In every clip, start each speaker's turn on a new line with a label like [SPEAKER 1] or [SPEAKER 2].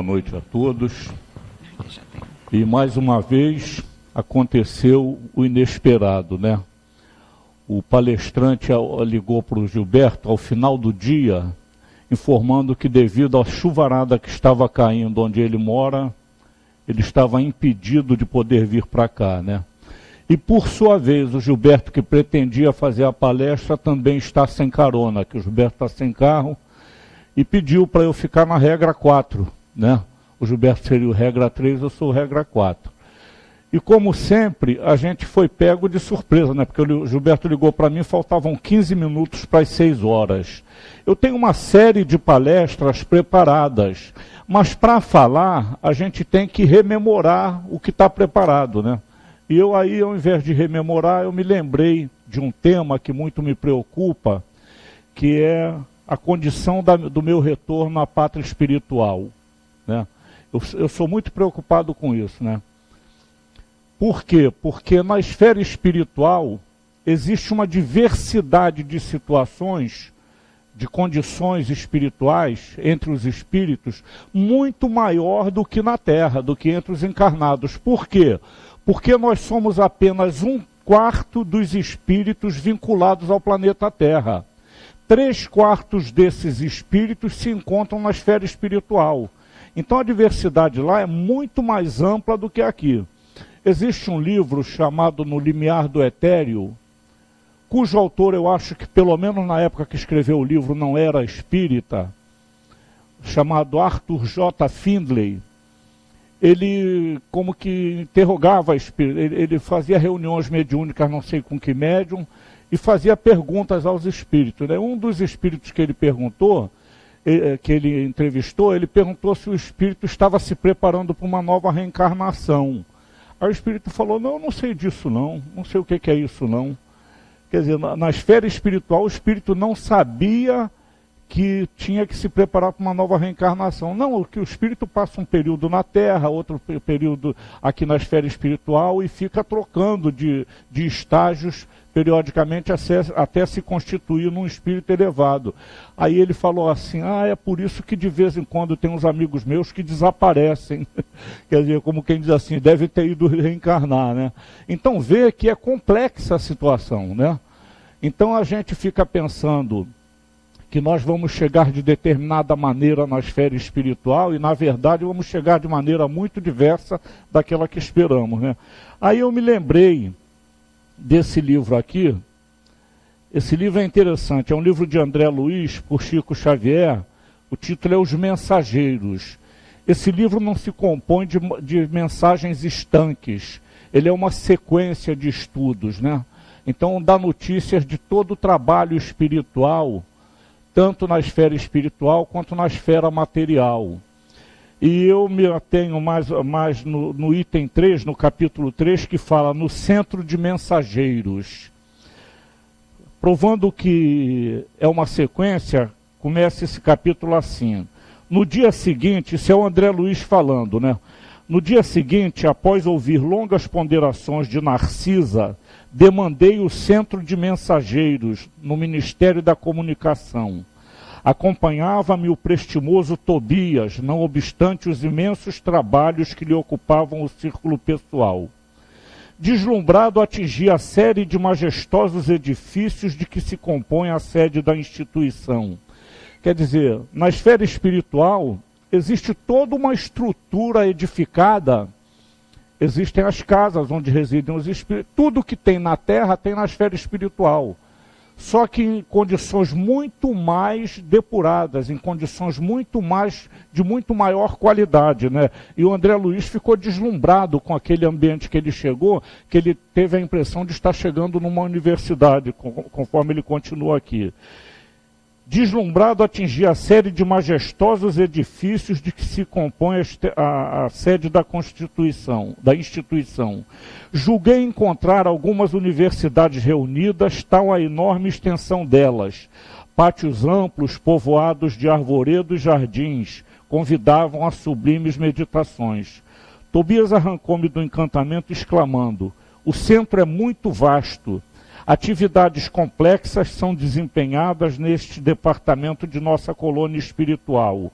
[SPEAKER 1] noite a todos. E mais uma vez aconteceu o inesperado, né? O palestrante ligou para o Gilberto ao final do dia, informando que devido à chuvarada que estava caindo onde ele mora, ele estava impedido de poder vir para cá, né? E por sua vez, o Gilberto, que pretendia fazer a palestra, também está sem carona, que o Gilberto está sem carro, e pediu para eu ficar na regra 4, né? O Gilberto seria o regra 3, eu sou o regra 4. E como sempre, a gente foi pego de surpresa, né? Porque o Gilberto ligou para mim, faltavam 15 minutos para as 6 horas. Eu tenho uma série de palestras preparadas, mas para falar, a gente tem que rememorar o que está preparado, né? E eu aí, ao invés de rememorar, eu me lembrei de um tema que muito me preocupa, que é a condição do meu retorno à pátria espiritual, né? Eu sou muito preocupado com isso, né? Por quê? Porque na esfera espiritual existe uma diversidade de situações, de condições espirituais entre os espíritos, muito maior do que na Terra, do que entre os encarnados. Por quê? Porque nós somos apenas 1/4 dos espíritos vinculados ao planeta Terra. 3/4 desses espíritos se encontram na esfera espiritual. Então a diversidade lá é muito mais ampla do que aqui. Existe um livro chamado No Limiar do Etéreo, cujo autor eu acho que pelo menos na época que escreveu o livro não era espírita, chamado Arthur J. Findlay. Ele como que interrogava espírito, ele fazia reuniões mediúnicas, não sei com que médium, e fazia perguntas aos espíritos, né? Um dos espíritos que ele perguntou, que ele entrevistou, ele perguntou se o espírito estava se preparando para uma nova reencarnação. Aí o espírito falou, não, eu não sei disso não sei o que é isso não. Quer dizer, na esfera espiritual o espírito não sabia que tinha que se preparar para uma nova reencarnação. Não, que o espírito passa um período na Terra, outro período aqui na esfera espiritual e fica trocando de estágios periodicamente até se constituir num espírito elevado. Aí ele falou assim, é por isso que de vez em quando tem uns amigos meus que desaparecem. Quer dizer, como quem diz assim, deve ter ido reencarnar, né? Então vê que é complexa a situação, né? Então a gente fica pensando que nós vamos chegar de determinada maneira na esfera espiritual e, na verdade, vamos chegar de maneira muito diversa daquela que esperamos, né? Aí eu me lembrei desse livro aqui. Esse livro é interessante, é um livro de André Luiz, por Chico Xavier. O título é Os Mensageiros. Esse livro não se compõe de mensagens estanques, ele é uma sequência de estudos, né? Então dá notícias de todo o trabalho espiritual, tanto na esfera espiritual quanto na esfera material. E eu me atenho mais no item 3, no capítulo 3, que fala no centro de mensageiros. Provando que é uma sequência, começa esse capítulo assim. No dia seguinte, isso é o André Luiz falando, né? No dia seguinte, após ouvir longas ponderações de Narcisa, demandei o centro de mensageiros no Ministério da Comunicação. Acompanhava-me o prestimoso Tobias, não obstante os imensos trabalhos que lhe ocupavam o círculo pessoal. Deslumbrado, atingi a série de majestosos edifícios de que se compõe a sede da instituição. Quer dizer, na esfera espiritual, existe toda uma estrutura edificada. Existem as casas onde residem os espíritos. Tudo que tem na Terra tem na esfera espiritual. Só que em condições muito mais depuradas, em condições de muito maior qualidade, né? E o André Luiz ficou deslumbrado com aquele ambiente que ele chegou, que ele teve a impressão de estar chegando numa universidade, conforme ele continua aqui. Deslumbrado, atingi a série de majestosos edifícios de que se compõe a sede da instituição. Julguei encontrar algumas universidades reunidas, tal a enorme extensão delas. Pátios amplos, povoados de arvoredos e jardins, convidavam a sublimes meditações. Tobias arrancou-me do encantamento, exclamando, o centro é muito vasto. Atividades complexas são desempenhadas neste departamento de nossa colônia espiritual.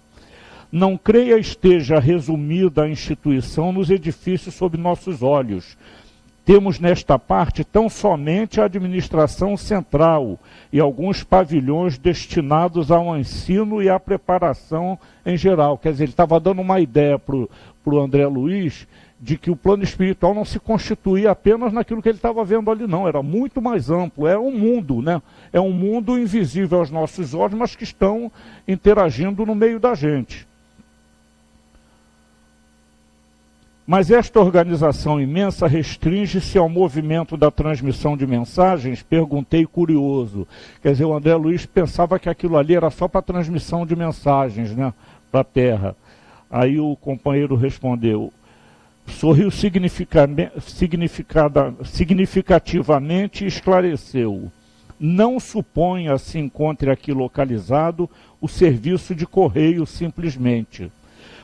[SPEAKER 1] Não creia esteja resumida a instituição nos edifícios sob nossos olhos. Temos nesta parte tão somente a administração central e alguns pavilhões destinados ao ensino e à preparação em geral. Quer dizer, ele estava dando uma ideia para o André Luiz de que o plano espiritual não se constituía apenas naquilo que ele estava vendo ali, não. Era muito mais amplo, é um mundo, né? É um mundo invisível aos nossos olhos, mas que estão interagindo no meio da gente. Mas esta organização imensa restringe-se ao movimento da transmissão de mensagens? Perguntei curioso. Quer dizer, o André Luiz pensava que aquilo ali era só para transmissão de mensagens, né, para a Terra. Aí o companheiro respondeu, sorriu significativamente e esclareceu. Não suponha se encontre aqui localizado o serviço de correio simplesmente.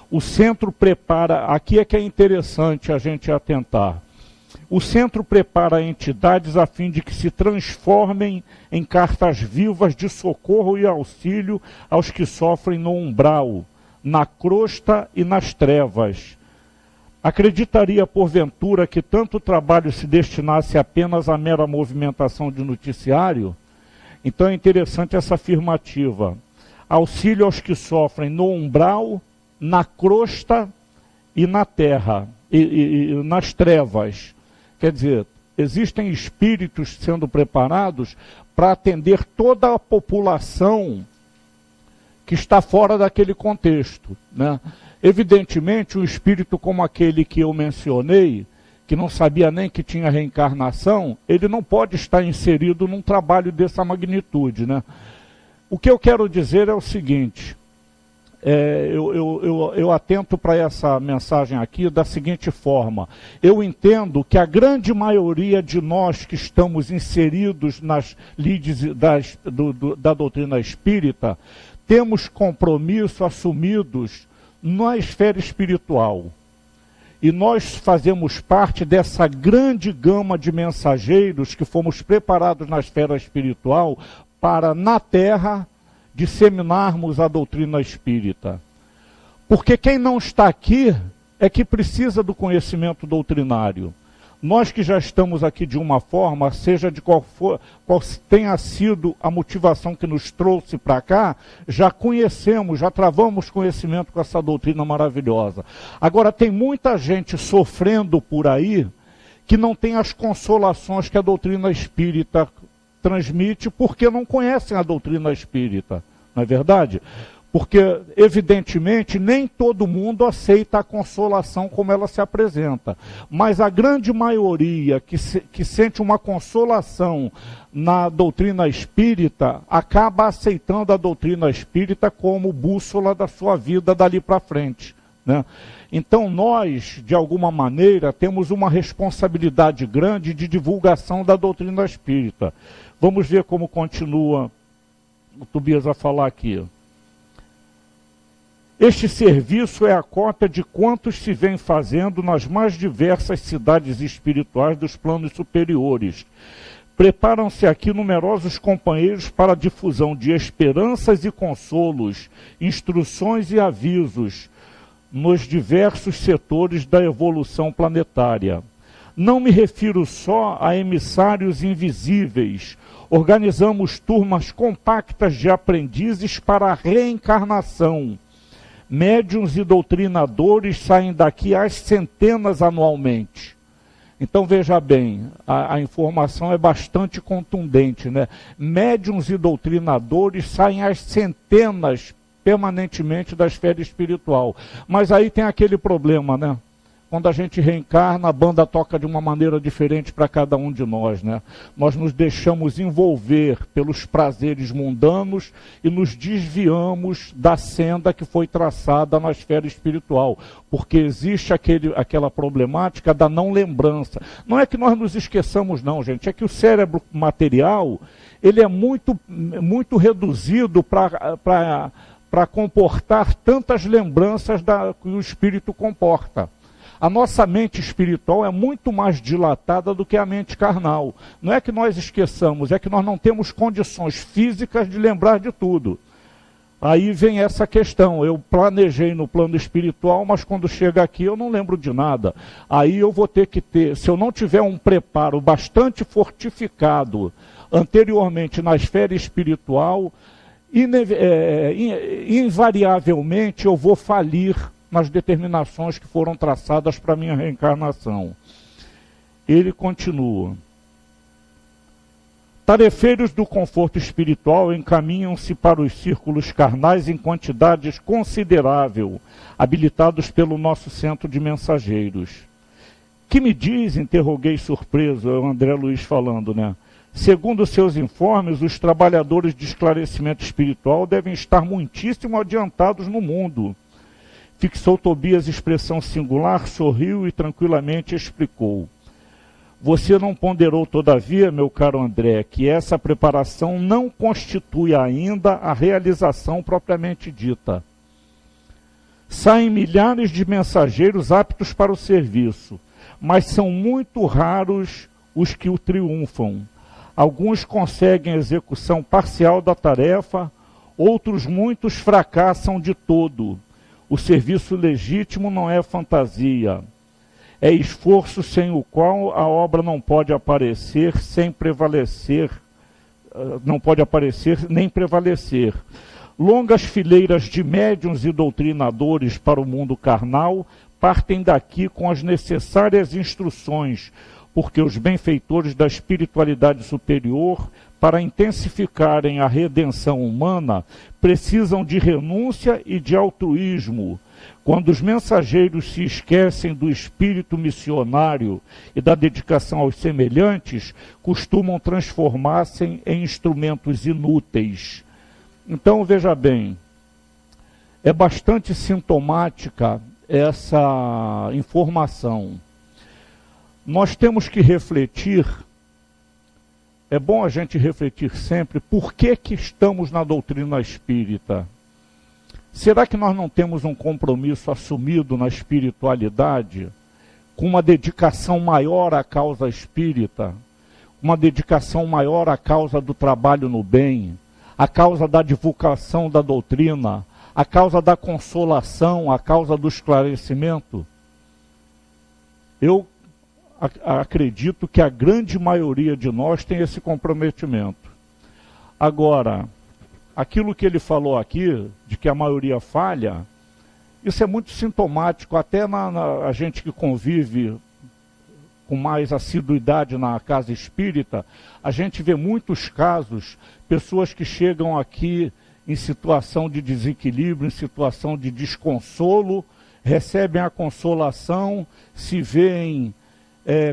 [SPEAKER 1] O centro prepara, aqui é que é interessante a gente atentar, o centro prepara entidades a fim de que se transformem em cartas vivas de socorro e auxílio aos que sofrem no umbral, na crosta e nas trevas. Acreditaria, porventura, que tanto trabalho se destinasse apenas à mera movimentação de noticiário? Então é interessante essa afirmativa. Auxílio aos que sofrem no umbral, na crosta e na terra, e nas trevas. Quer dizer, existem espíritos sendo preparados para atender toda a população que está fora daquele contexto, né? Evidentemente, um espírito como aquele que eu mencionei, que não sabia nem que tinha reencarnação, ele não pode estar inserido num trabalho dessa magnitude, né? O que eu quero dizer é o seguinte, eu atento para essa mensagem aqui da seguinte forma. Eu entendo que a grande maioria de nós que estamos inseridos nas lides da doutrina espírita, temos compromisso assumidos na esfera espiritual. E nós fazemos parte dessa grande gama de mensageiros que fomos preparados na esfera espiritual para, na Terra, disseminarmos a doutrina espírita. Porque quem não está aqui é que precisa do conhecimento doutrinário. Nós que já estamos aqui de uma forma, seja de qual tenha sido a motivação que nos trouxe para cá, já conhecemos, já travamos conhecimento com essa doutrina maravilhosa. Agora, tem muita gente sofrendo por aí que não tem as consolações que a doutrina espírita transmite porque não conhecem a doutrina espírita, não é verdade? Porque, evidentemente, nem todo mundo aceita a consolação como ela se apresenta. Mas a grande maioria que sente uma consolação na doutrina espírita, acaba aceitando a doutrina espírita como bússola da sua vida dali para frente, né? Então nós, de alguma maneira, temos uma responsabilidade grande de divulgação da doutrina espírita. Vamos ver como continua o Tobias a falar aqui. Este serviço é a cópia de quantos se vem fazendo nas mais diversas cidades espirituais dos planos superiores. Preparam-se aqui numerosos companheiros para a difusão de esperanças e consolos, instruções e avisos nos diversos setores da evolução planetária. Não me refiro só a emissários invisíveis. Organizamos turmas compactas de aprendizes para a reencarnação. Médiuns e doutrinadores saem daqui às centenas anualmente. Então veja bem, a informação é bastante contundente, né? Médiuns e doutrinadores saem às centenas permanentemente da esfera espiritual. Mas aí tem aquele problema, né? Quando a gente reencarna, a banda toca de uma maneira diferente para cada um de nós, né? Nós nos deixamos envolver pelos prazeres mundanos e nos desviamos da senda que foi traçada na esfera espiritual, porque existe aquela problemática da não lembrança. Não é que nós nos esqueçamos não, gente, é que o cérebro material, ele é muito reduzido para comportar tantas lembranças que o espírito comporta. A nossa mente espiritual é muito mais dilatada do que a mente carnal. Não é que nós esqueçamos, é que nós não temos condições físicas de lembrar de tudo. Aí vem essa questão, eu planejei no plano espiritual, mas quando chega aqui eu não lembro de nada. Aí eu vou ter que ter, se eu não tiver um preparo bastante fortificado anteriormente na esfera espiritual, invariavelmente eu vou falir nas determinações que foram traçadas para a minha reencarnação. Ele continua. Tarefeiros do conforto espiritual encaminham-se para os círculos carnais em quantidades considerável, habilitados pelo nosso centro de mensageiros. Que me diz, interroguei surpreso, é o André Luiz falando, né? Segundo seus informes, os trabalhadores de esclarecimento espiritual devem estar muitíssimo adiantados no mundo. Fixou Tobias expressão singular, sorriu e tranquilamente explicou. Você não ponderou, todavia, meu caro André, que essa preparação não constitui ainda a realização propriamente dita. Saem milhares de mensageiros aptos para o serviço, mas são muito raros os que o triunfam. Alguns conseguem a execução parcial da tarefa, outros muitos fracassam de todo. O serviço legítimo não é fantasia. É esforço sem o qual a obra não pode aparecer sem prevalecer, não pode aparecer nem prevalecer. Longas fileiras de médiuns e doutrinadores para o mundo carnal partem daqui com as necessárias instruções, porque os benfeitores da espiritualidade superior, para intensificarem a redenção humana, precisam de renúncia e de altruísmo. Quando os mensageiros se esquecem do espírito missionário e da dedicação aos semelhantes, costumam transformar-se em instrumentos inúteis. Então, veja bem, é bastante sintomática essa informação. Nós temos que refletir, é bom a gente refletir sempre, por que estamos na doutrina espírita? Será que nós não temos um compromisso assumido na espiritualidade, com uma dedicação maior à causa espírita, uma dedicação maior à causa do trabalho no bem, à causa da divulgação da doutrina, à causa da consolação, à causa do esclarecimento? Eu acredito que a grande maioria de nós tem esse comprometimento. Agora, aquilo que ele falou aqui, de que a maioria falha, isso é muito sintomático, até a gente que convive com mais assiduidade na casa espírita, a gente vê muitos casos, pessoas que chegam aqui em situação de desequilíbrio, em situação de desconsolo, recebem a consolação, se veem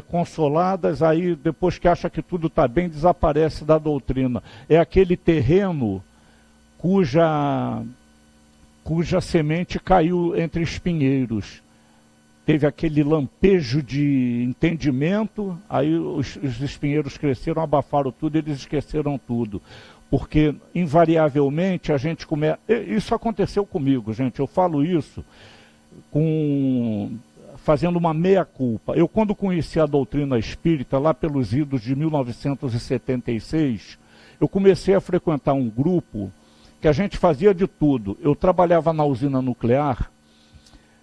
[SPEAKER 1] consoladas, aí depois que acha que tudo está bem, desaparece da doutrina. É aquele terreno cuja semente caiu entre espinheiros. Teve aquele lampejo de entendimento, aí os espinheiros cresceram, abafaram tudo, eles esqueceram tudo. Porque, invariavelmente, a gente começa... Isso aconteceu comigo, gente, eu falo isso fazendo uma meia-culpa. Eu, quando conheci a doutrina espírita, lá pelos idos de 1976, eu comecei a frequentar um grupo que a gente fazia de tudo. Eu trabalhava na usina nuclear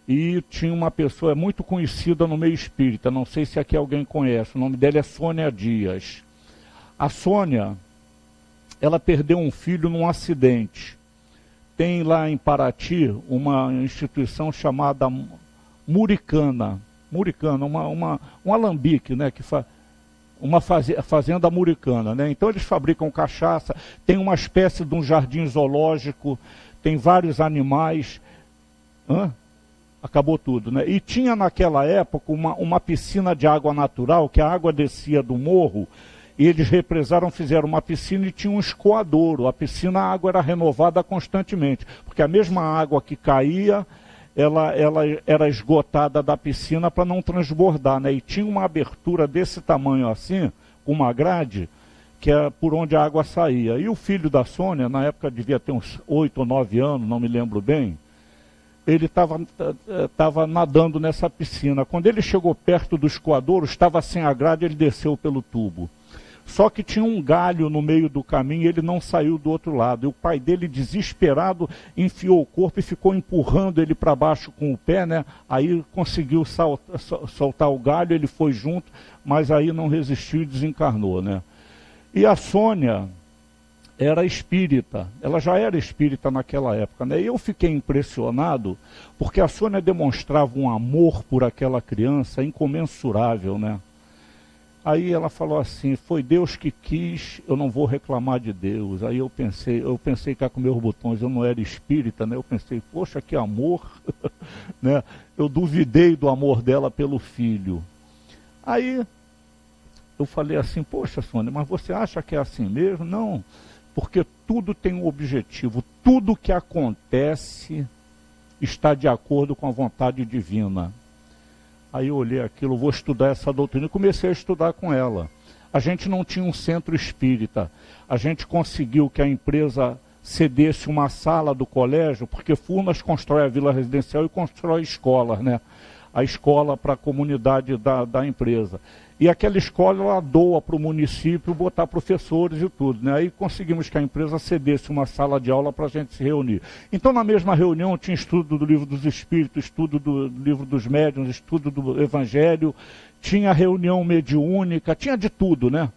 [SPEAKER 1] e tinha uma pessoa muito conhecida no meio espírita, não sei se aqui alguém conhece, o nome dela é Sônia Dias. A Sônia, ela perdeu um filho num acidente. Tem lá em Paraty uma instituição chamada Muricana, um alambique, né, uma fazenda muricana, né? Então eles fabricam cachaça, tem uma espécie de um jardim zoológico, tem vários animais. Acabou tudo, né? E tinha naquela época uma piscina de água natural, que a água descia do morro, e eles represaram, fizeram uma piscina e tinha um escoadouro. A piscina, a água era renovada constantemente, porque a mesma água que caía, ela era esgotada da piscina para não transbordar, né? E tinha uma abertura desse tamanho assim, com uma grade, que é por onde a água saía. E o filho da Sônia, na época devia ter uns 8 ou 9 anos, não me lembro bem, ele estava nadando nessa piscina. Quando ele chegou perto do escoadouro, estava sem a grade, ele desceu pelo tubo. Só que tinha um galho no meio do caminho e ele não saiu do outro lado. E o pai dele, desesperado, enfiou o corpo e ficou empurrando ele para baixo com o pé, né? Aí conseguiu soltar o galho, ele foi junto, mas aí não resistiu e desencarnou, né? E a Sônia era espírita, ela já era espírita naquela época, né? E eu fiquei impressionado, porque a Sônia demonstrava um amor por aquela criança incomensurável, né? Aí ela falou assim, foi Deus que quis, eu não vou reclamar de Deus. Aí eu pensei cá com meus botões, eu não era espírita, né? Eu pensei, poxa, que amor, né? Eu duvidei do amor dela pelo filho. Aí eu falei assim, poxa, Sônia, mas você acha que é assim mesmo? Não, porque tudo tem um objetivo, tudo que acontece está de acordo com a vontade divina. Aí eu olhei aquilo, vou estudar essa doutrina, e comecei a estudar com ela. A gente não tinha um centro espírita, a gente conseguiu que a empresa cedesse uma sala do colégio, porque Furnas constrói a vila residencial e constrói escolas, né? A escola para a comunidade da empresa. E aquela escola ela doa para o município botar professores e tudo, né? Aí conseguimos que a empresa cedesse uma sala de aula para a gente se reunir. Então, na mesma reunião, tinha estudo do Livro dos Espíritos, estudo do Livro dos Médiuns, estudo do Evangelho, tinha reunião mediúnica, tinha de tudo, né?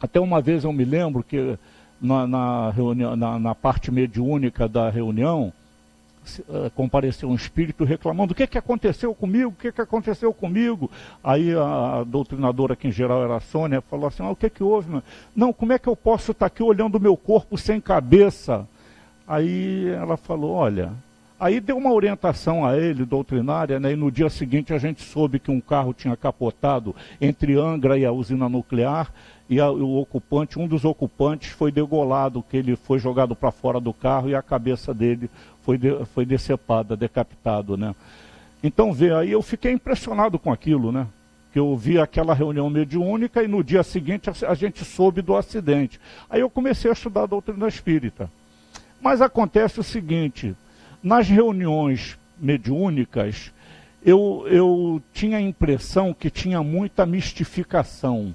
[SPEAKER 1] Até uma vez eu me lembro que na parte mediúnica da reunião, compareceu um espírito reclamando, o que aconteceu comigo, o que aconteceu comigo? Aí a doutrinadora, que em geral era a Sônia, falou assim, o que houve? Mano? Não, como é que eu posso estar aqui olhando o meu corpo sem cabeça? Aí ela falou, olha, aí deu uma orientação a ele, doutrinária, né? E no dia seguinte a gente soube que um carro tinha capotado entre Angra e a usina nuclear, e o ocupante, um dos ocupantes foi degolado, que ele foi jogado para fora do carro e a cabeça dele foi decepada, decapitado, né? Então, aí eu fiquei impressionado com aquilo, né? Que eu vi aquela reunião mediúnica e no dia seguinte a gente soube do acidente. Aí eu comecei a estudar a doutrina espírita. Mas acontece o seguinte, nas reuniões mediúnicas, eu tinha a impressão que tinha muita mistificação,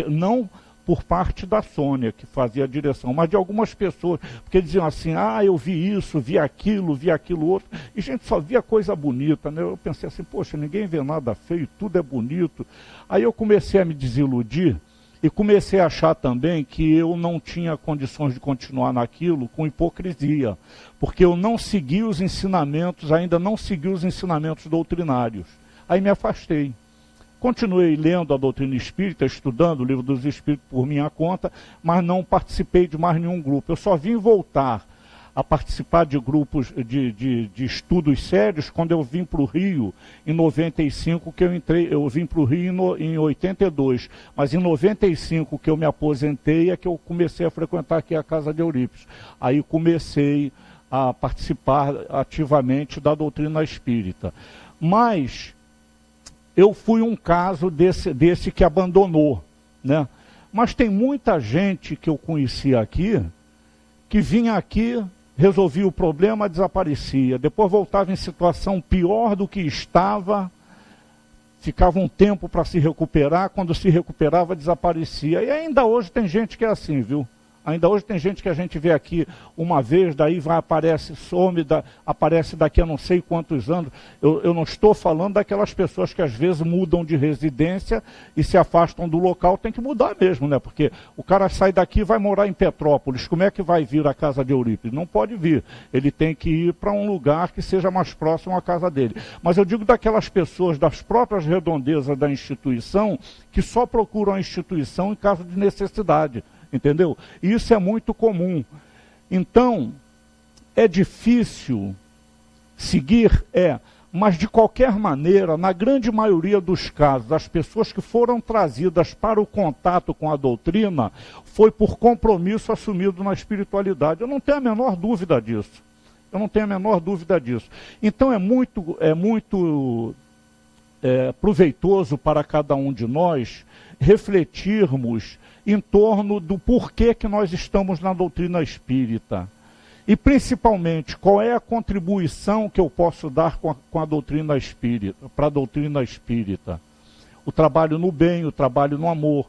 [SPEAKER 1] não por parte da Sônia, que fazia a direção, mas de algumas pessoas, porque diziam assim, eu vi isso, vi aquilo outro, e a gente só via coisa bonita, né? Eu pensei assim, poxa, ninguém vê nada feio, tudo é bonito. Aí eu comecei a me desiludir, e comecei a achar também que eu não tinha condições de continuar naquilo com hipocrisia, porque eu não segui os ensinamentos, ainda não segui os ensinamentos doutrinários. Aí me afastei. Continuei lendo a doutrina espírita, estudando o Livro dos Espíritos por minha conta, mas não participei de mais nenhum grupo. Eu só vim voltar a participar de grupos de estudos sérios quando eu vim para o Rio em 95, que eu vim para o Rio em 82, mas em 95 que eu me aposentei é que eu comecei a frequentar aqui a Casa de Eurípides. Aí comecei a participar ativamente da doutrina espírita. Mas eu fui um caso desse que abandonou, né? Mas tem muita gente que eu conhecia aqui, que vinha aqui, resolvia o problema, desaparecia. Depois voltava em situação pior do que estava, ficava um tempo para se recuperar, quando se recuperava, desaparecia. E ainda hoje tem gente que é assim, viu? Ainda hoje tem gente que a gente vê aqui uma vez, daí aparece, some, aparece daqui a não sei quantos anos. Eu não estou falando daquelas pessoas que às vezes mudam de residência e se afastam do local, tem que mudar mesmo, né? Porque o cara sai daqui e vai morar em Petrópolis, como é que vai vir à casa de Eurípides? Não pode vir, ele tem que ir para um lugar que seja mais próximo à casa dele. Mas eu digo daquelas pessoas, das próprias redondezas da instituição, que só procuram a instituição em caso de necessidade. Entendeu? E isso é muito comum. Então, é difícil seguir, mas de qualquer maneira, na grande maioria dos casos, as pessoas que foram trazidas para o contato com a doutrina, foi por compromisso assumido na espiritualidade. Eu não tenho a menor dúvida disso. Eu não tenho a menor dúvida disso. Então é muito proveitoso para cada um de nós refletirmos em torno do porquê que nós estamos na doutrina espírita. E principalmente, qual é a contribuição que eu posso dar com a doutrina espírita, para a doutrina espírita. O trabalho no bem, o trabalho no amor.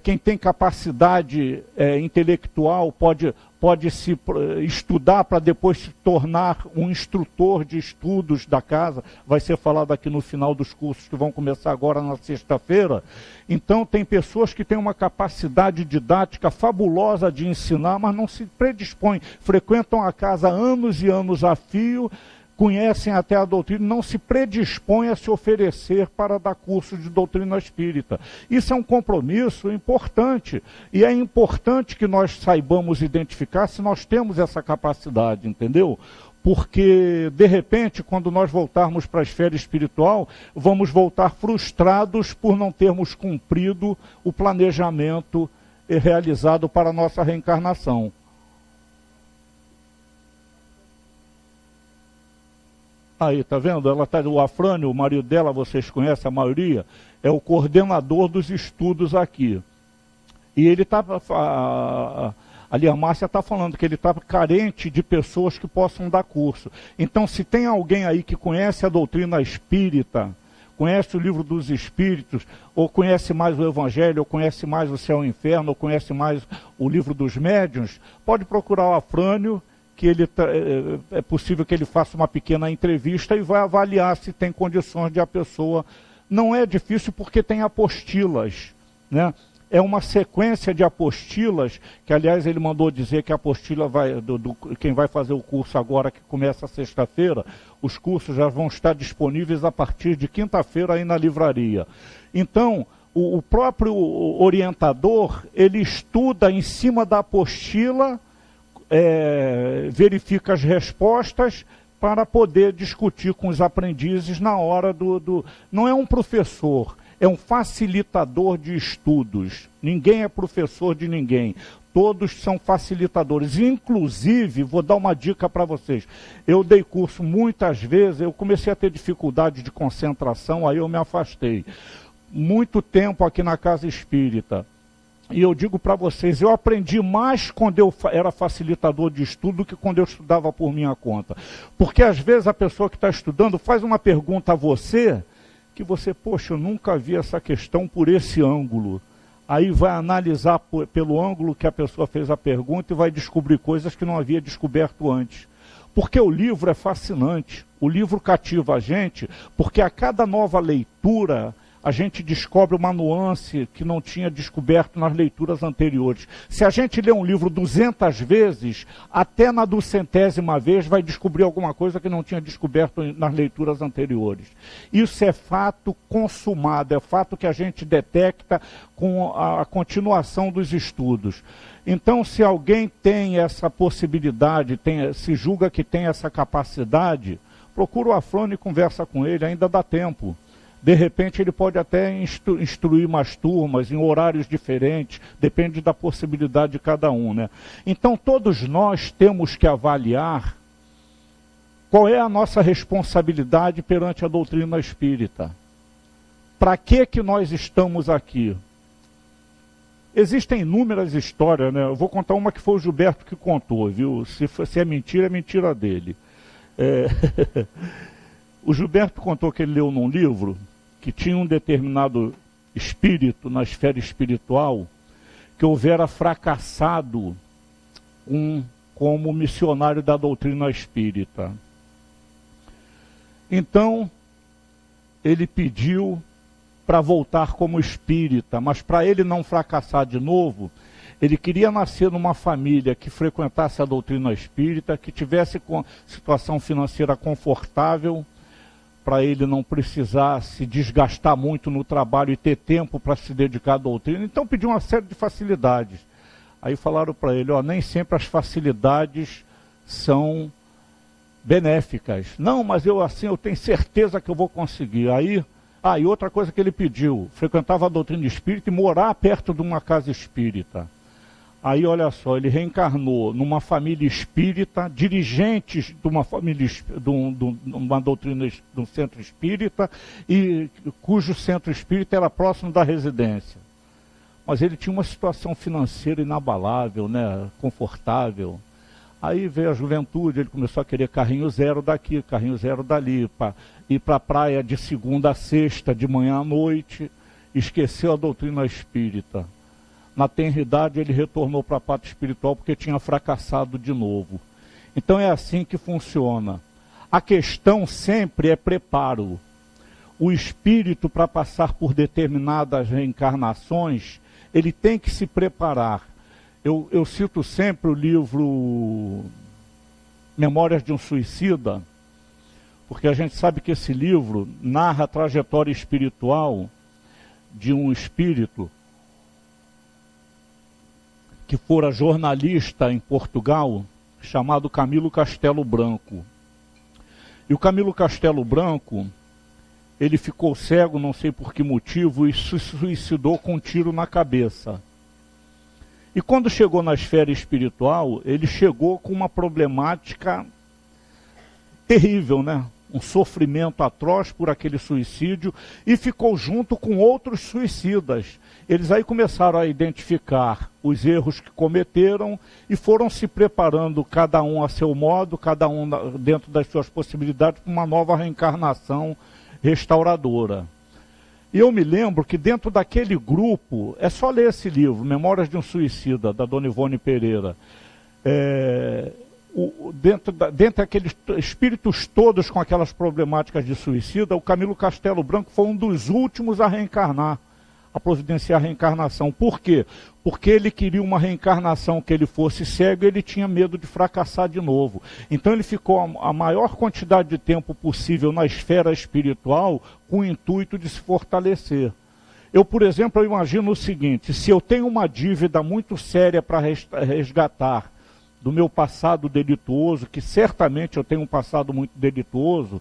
[SPEAKER 1] quem tem capacidade intelectual pode se estudar para depois se tornar um instrutor de estudos da casa. Vai ser falado aqui no final dos cursos que vão começar agora na sexta-feira. Então tem pessoas que têm uma capacidade didática fabulosa de ensinar, mas não se predispõem, frequentam a casa anos e anos a fio, conhecem até a doutrina, não se predispõem a se oferecer para dar curso de doutrina espírita. Isso é um compromisso importante, e é importante que nós saibamos identificar se nós temos essa capacidade, entendeu? Porque, de repente, quando nós voltarmos para a esfera espiritual, vamos voltar frustrados por não termos cumprido o planejamento realizado para a nossa reencarnação. Aí, tá vendo? O Afrânio, o marido dela, vocês conhecem a maioria, é o coordenador dos estudos aqui. E ele estava, ali a Márcia está falando que ele estava carente de pessoas que possam dar curso. Então, se tem alguém aí que conhece a doutrina espírita, conhece o livro dos espíritos, ou conhece mais o evangelho, ou conhece mais o céu e o inferno, ou conhece mais o livro dos médiuns, pode procurar o Afrânio, que é possível que ele faça uma pequena entrevista e vai avaliar se tem condições de a pessoa... Não é difícil porque tem apostilas, né? É uma sequência de apostilas, que aliás ele mandou dizer que a apostila quem vai fazer o curso agora, que começa sexta-feira, os cursos já vão estar disponíveis a partir de quinta-feira aí na livraria. Então, o próprio orientador, ele estuda em cima da apostila, verifica as respostas para poder discutir com os aprendizes na hora Não é um professor, é um facilitador de estudos. Ninguém é professor de ninguém. Todos são facilitadores. Inclusive, vou dar uma dica para vocês. Eu dei curso muitas vezes, eu comecei a ter dificuldade de concentração, aí eu me afastei. Muito tempo aqui na Casa Espírita. E eu digo para vocês, eu aprendi mais quando eu era facilitador de estudo do que quando eu estudava por minha conta. Porque às vezes a pessoa que está estudando faz uma pergunta a você, que você, poxa, eu nunca vi essa questão por esse ângulo. Aí vai analisar pelo ângulo que a pessoa fez a pergunta e vai descobrir coisas que não havia descoberto antes. Porque o livro é fascinante, o livro cativa a gente, porque a cada nova leitura a gente descobre uma nuance que não tinha descoberto nas leituras anteriores. Se a gente lê um livro 200 vezes, até na 200ª vez vai descobrir alguma coisa que não tinha descoberto nas leituras anteriores. Isso é fato consumado, é fato que a gente detecta com a continuação dos estudos. Então, se alguém tem essa possibilidade, se julga que tem essa capacidade, procura o Afrânio e conversa com ele, ainda dá tempo. De repente ele pode até instruir mais turmas em horários diferentes, depende da possibilidade de cada um, né? Então todos nós temos que avaliar qual é a nossa responsabilidade perante a doutrina espírita. Para que nós estamos aqui? Existem inúmeras histórias, né? Eu vou contar uma que foi o Gilberto que contou, viu? Se é mentira dele. O Gilberto contou que ele leu num livro que tinha um determinado espírito na esfera espiritual que houvera fracassado como missionário da doutrina espírita. Então, ele pediu para voltar como espírita, mas para ele não fracassar de novo, ele queria nascer numa família que frequentasse a doutrina espírita, que tivesse com situação financeira confortável, para ele não precisar se desgastar muito no trabalho e ter tempo para se dedicar à doutrina. Então pediu uma série de facilidades. Aí falaram para ele, nem sempre as facilidades são benéficas. Não, mas eu tenho certeza que eu vou conseguir. E outra coisa que ele pediu, frequentava a doutrina espírita e morar perto de uma casa espírita. Aí, olha só, ele reencarnou numa família espírita, dirigentes de uma família, de uma doutrina, de um centro espírita, e cujo centro espírita era próximo da residência. Mas ele tinha uma situação financeira inabalável, né, confortável. Aí veio a juventude, ele começou a querer carrinho zero daqui, carrinho zero dali, ir para a praia de segunda a sexta, de manhã à noite, esqueceu a doutrina espírita. na tenridade ele retornou para a pátria espiritual porque tinha fracassado de novo. Então é assim que funciona. A questão sempre é preparo. O espírito, para passar por determinadas reencarnações, ele tem que se preparar. Eu cito sempre o livro Memórias de um Suicida, porque a gente sabe que esse livro narra a trajetória espiritual de um espírito que fora jornalista em Portugal, chamado Camilo Castelo Branco. E o Camilo Castelo Branco, ele ficou cego, não sei por que motivo, e se suicidou com um tiro na cabeça. E quando chegou na esfera espiritual, ele chegou com uma problemática terrível, né? Um sofrimento atroz por aquele suicídio, e ficou junto com outros suicidas. Eles aí começaram a identificar os erros que cometeram e foram se preparando, cada um a seu modo, cada um dentro das suas possibilidades, para uma nova reencarnação restauradora. E eu me lembro que dentro daquele grupo, é só ler esse livro, Memórias de um Suicida, da Dona Ivone Pereira, dentro daqueles espíritos todos com aquelas problemáticas de suicida, o Camilo Castelo Branco foi um dos últimos a reencarnar, a providenciar a reencarnação. Por quê? Porque ele queria uma reencarnação que ele fosse cego e ele tinha medo de fracassar de novo. Então ele ficou a maior quantidade de tempo possível na esfera espiritual com o intuito de se fortalecer. Eu, por exemplo, eu imagino o seguinte: se eu tenho uma dívida muito séria para resgatar do meu passado delituoso, que certamente eu tenho um passado muito delituoso,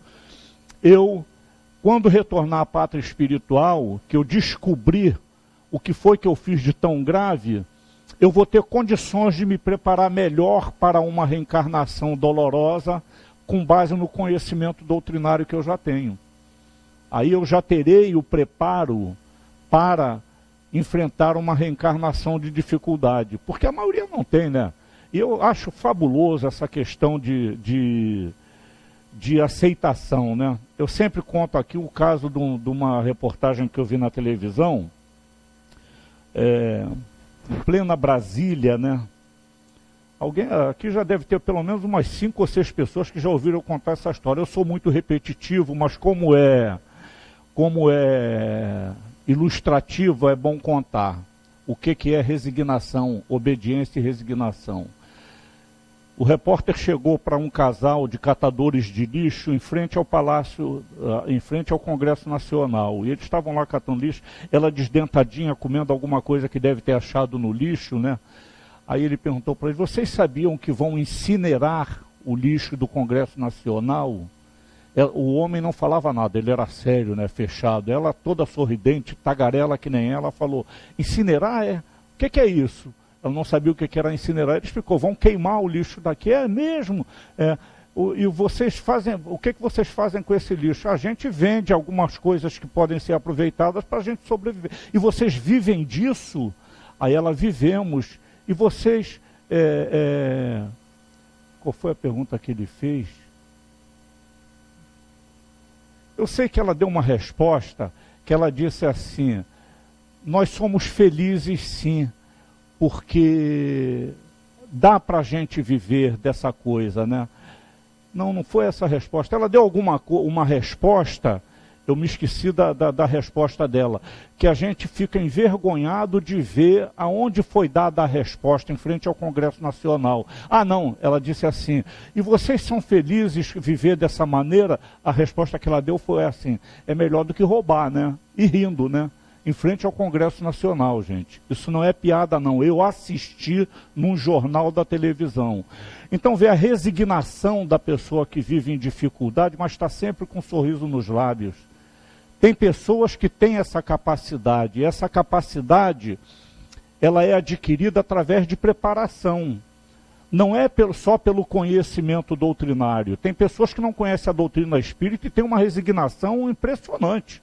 [SPEAKER 1] quando retornar à pátria espiritual, que eu descobrir o que foi que eu fiz de tão grave, eu vou ter condições de me preparar melhor para uma reencarnação dolorosa, com base no conhecimento doutrinário que eu já tenho. Aí eu já terei o preparo para enfrentar uma reencarnação de dificuldade, porque a maioria não tem, né? E eu acho fabuloso essa questão de aceitação, né? Eu sempre conto aqui o caso de uma reportagem que eu vi na televisão, em plena Brasília, né? Alguém aqui já deve ter pelo menos umas 5 ou 6 pessoas que já ouviram contar essa história. Eu sou muito repetitivo, mas como é ilustrativo, é bom contar. O que é resignação, obediência e resignação. O repórter chegou para um casal de catadores de lixo em frente ao Palácio, em frente ao Congresso Nacional. E eles estavam lá catando lixo, ela desdentadinha, comendo alguma coisa que deve ter achado no lixo, né? Aí ele perguntou para eles: vocês sabiam que vão incinerar o lixo do Congresso Nacional? O homem não falava nada, ele era sério, né, fechado. Ela, toda sorridente, tagarela que nem ela, falou: incinerar é? O que é isso? Ela não sabia o que era incinerar. Ele explicou: vão queimar o lixo daqui. É mesmo? E vocês fazem, o que vocês fazem com esse lixo? A gente vende algumas coisas que podem ser aproveitadas para a gente sobreviver. E vocês vivem disso? Aí ela: vivemos. E vocês... Qual foi a pergunta que ele fez? Eu sei que ela deu uma resposta, que ela disse assim: nós somos felizes sim, porque dá para a gente viver dessa coisa, né? Não foi essa a resposta. Ela deu uma resposta, eu me esqueci da resposta dela, que a gente fica envergonhado de ver aonde foi dada a resposta em frente ao Congresso Nacional. Ah, não, ela disse assim: e vocês são felizes viver dessa maneira? A resposta que ela deu foi assim: é melhor do que roubar, né? E rindo, né? Em frente ao Congresso Nacional, gente. Isso não é piada, não. Eu assisti num jornal da televisão. Então, vê a resignação da pessoa que vive em dificuldade, mas está sempre com um sorriso nos lábios. Tem pessoas que têm essa capacidade. E essa capacidade, ela é adquirida através de preparação. Não é só pelo conhecimento doutrinário. Tem pessoas que não conhecem a doutrina espírita e têm uma resignação impressionante.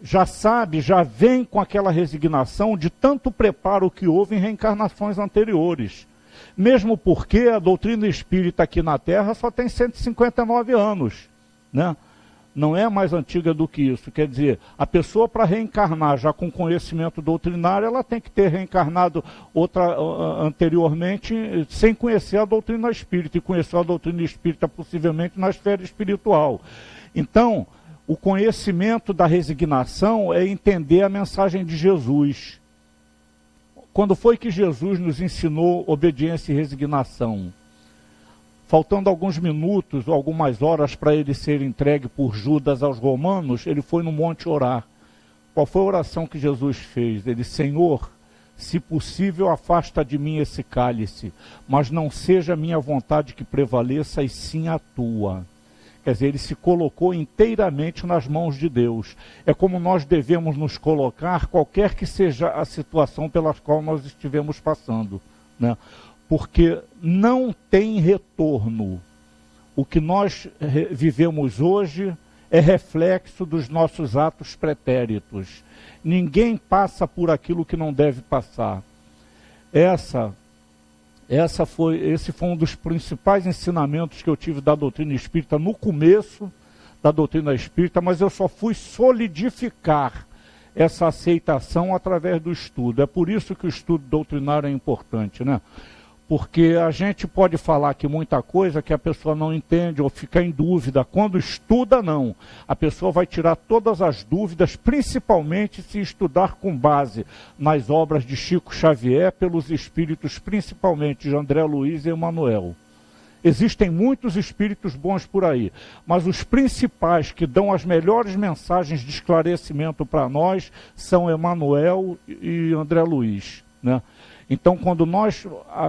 [SPEAKER 1] Já sabe, já vem com aquela resignação de tanto preparo que houve em reencarnações anteriores. Mesmo porque a doutrina espírita aqui na Terra só tem 159 anos, né? Não é mais antiga do que isso. Quer dizer, a pessoa, para reencarnar já com conhecimento doutrinário, ela tem que ter reencarnado anteriormente sem conhecer a doutrina espírita, e conhecer a doutrina espírita possivelmente na esfera espiritual. Então, o conhecimento da resignação é entender a mensagem de Jesus. Quando foi que Jesus nos ensinou obediência e resignação? Faltando alguns minutos ou algumas horas para ele ser entregue por Judas aos romanos, ele foi no monte orar. Qual foi a oração que Jesus fez? Ele: Senhor, se possível, afasta de mim esse cálice, mas não seja a minha vontade que prevaleça, e sim a tua. Quer dizer, ele se colocou inteiramente nas mãos de Deus. É como nós devemos nos colocar, qualquer que seja a situação pela qual nós estivemos passando, né? Porque não tem retorno. O que nós vivemos hoje é reflexo dos nossos atos pretéritos. Ninguém passa por aquilo que não deve passar. Esse foi um dos principais ensinamentos que eu tive da doutrina espírita no começo da doutrina espírita, mas eu só fui solidificar essa aceitação através do estudo. É por isso que o estudo doutrinário é importante, né? Porque a gente pode falar aqui muita coisa que a pessoa não entende ou fica em dúvida. Quando estuda, não. A pessoa vai tirar todas as dúvidas, principalmente se estudar com base nas obras de Chico Xavier, pelos espíritos, principalmente de André Luiz e Emmanuel. Existem muitos espíritos bons por aí, mas os principais que dão as melhores mensagens de esclarecimento para nós são Emmanuel e André Luiz, né? Então, quando nós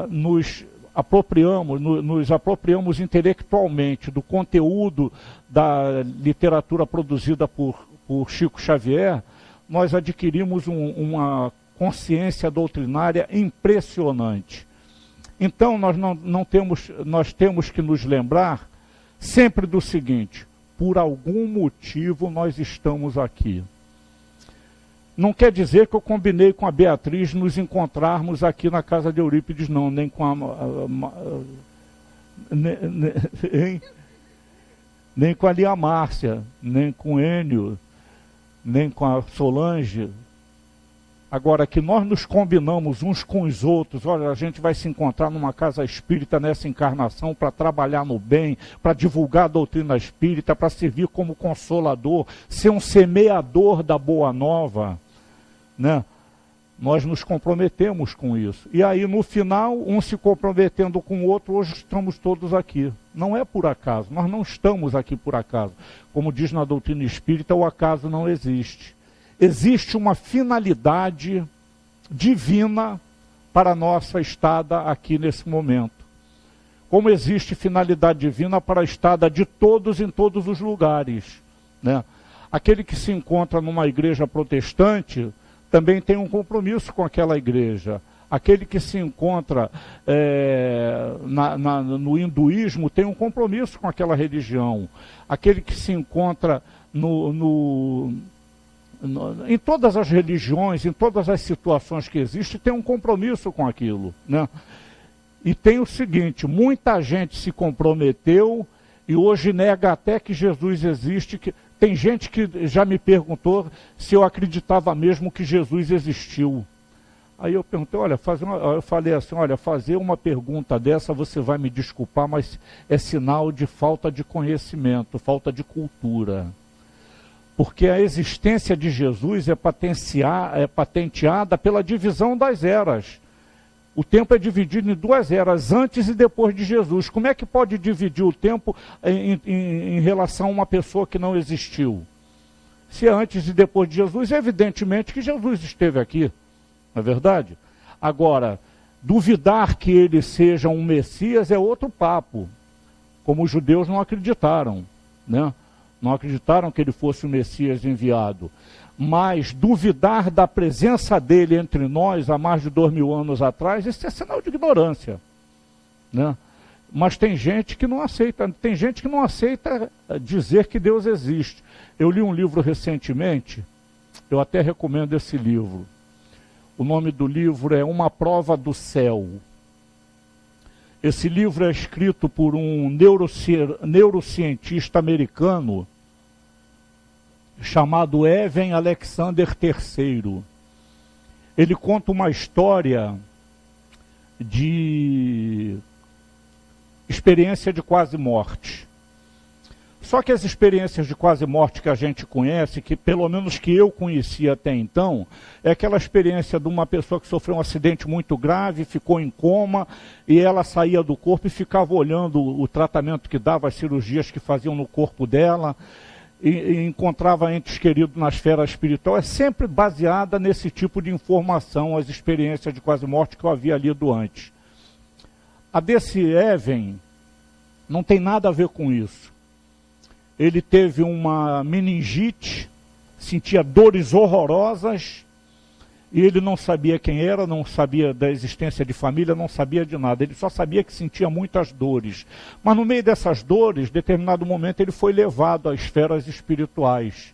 [SPEAKER 1] nos apropriamos intelectualmente do conteúdo da literatura produzida por Chico Xavier, nós adquirimos uma consciência doutrinária impressionante. Então, nós temos que nos lembrar sempre do seguinte: por algum motivo nós estamos aqui. Não quer dizer que eu combinei com a Beatriz nos encontrarmos aqui na casa de Eurípides, não, nem com nem com a Lia Márcia, nem com o Enio, nem com a Solange. Agora, que nós nos combinamos uns com os outros, olha, a gente vai se encontrar numa casa espírita nessa encarnação para trabalhar no bem, para divulgar a doutrina espírita, para servir como consolador, ser um semeador da boa nova, né? Nós nos comprometemos com isso. E aí, no final, um se comprometendo com o outro, hoje estamos todos aqui. Não é por acaso, nós não estamos aqui por acaso. Como diz na doutrina espírita, o acaso não existe. Existe uma finalidade divina para a nossa estada aqui nesse momento. Como existe finalidade divina para a estada de todos em todos os lugares, né? Aquele que se encontra numa igreja protestante também tem um compromisso com aquela igreja. Aquele que se encontra no hinduísmo tem um compromisso com aquela religião. Aquele que se encontra em todas as religiões, em todas as situações que existem, tem um compromisso com aquilo, né? E tem o seguinte: muita gente se comprometeu e hoje nega até que Jesus existe. Tem gente que já me perguntou se eu acreditava mesmo que Jesus existiu. Aí eu perguntei, eu falei assim, olha, fazer uma pergunta dessa, você vai me desculpar, mas é sinal de falta de conhecimento, falta de cultura. Porque a existência de Jesus é patenteada pela divisão das eras. O tempo é dividido em duas eras, antes e depois de Jesus. Como é que pode dividir o tempo em relação a uma pessoa que não existiu? Se é antes e depois de Jesus, é evidentemente que Jesus esteve aqui, não é verdade? Agora, duvidar que ele seja um Messias é outro papo, como os judeus não acreditaram, né? Não acreditaram que ele fosse o Messias enviado. Mas duvidar da presença dele entre nós há mais de 2000 anos atrás, isso é sinal de ignorância, né? Mas tem gente que não aceita dizer que Deus existe. Eu li um livro recentemente, eu até recomendo esse livro. O nome do livro é Uma Prova do Céu. Esse livro é escrito por um neurocientista americano, chamado Even Alexander III. Ele conta uma história de experiência de quase morte. Só que as experiências de quase morte que a gente conhece, que pelo menos que eu conhecia até então, é aquela experiência de uma pessoa que sofreu um acidente muito grave, ficou em coma, e ela saía do corpo e ficava olhando o tratamento que dava, as cirurgias que faziam no corpo dela, e encontrava entes queridos na esfera espiritual. É sempre baseada nesse tipo de informação, as experiências de quase morte que eu havia lido antes. A desse Even não tem nada a ver com isso. Ele teve uma meningite, sentia dores horrorosas, e ele não sabia quem era, não sabia da existência de família, não sabia de nada. Ele só sabia que sentia muitas dores. Mas no meio dessas dores, em determinado momento, ele foi levado às esferas espirituais.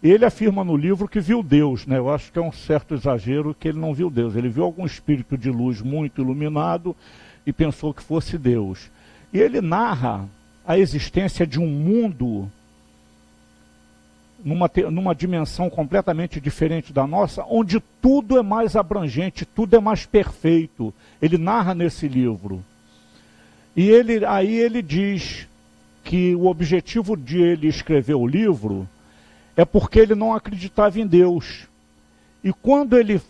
[SPEAKER 1] E ele afirma no livro que viu Deus, né? Eu acho que é um certo exagero que ele não viu Deus. Ele viu algum espírito de luz muito iluminado e pensou que fosse Deus. E ele narra a existência de um mundo numa dimensão completamente diferente da nossa, onde tudo é mais abrangente, tudo é mais perfeito. Ele narra nesse livro. E aí ele diz que o objetivo de ele escrever o livro é porque ele não acreditava em Deus. E quando ele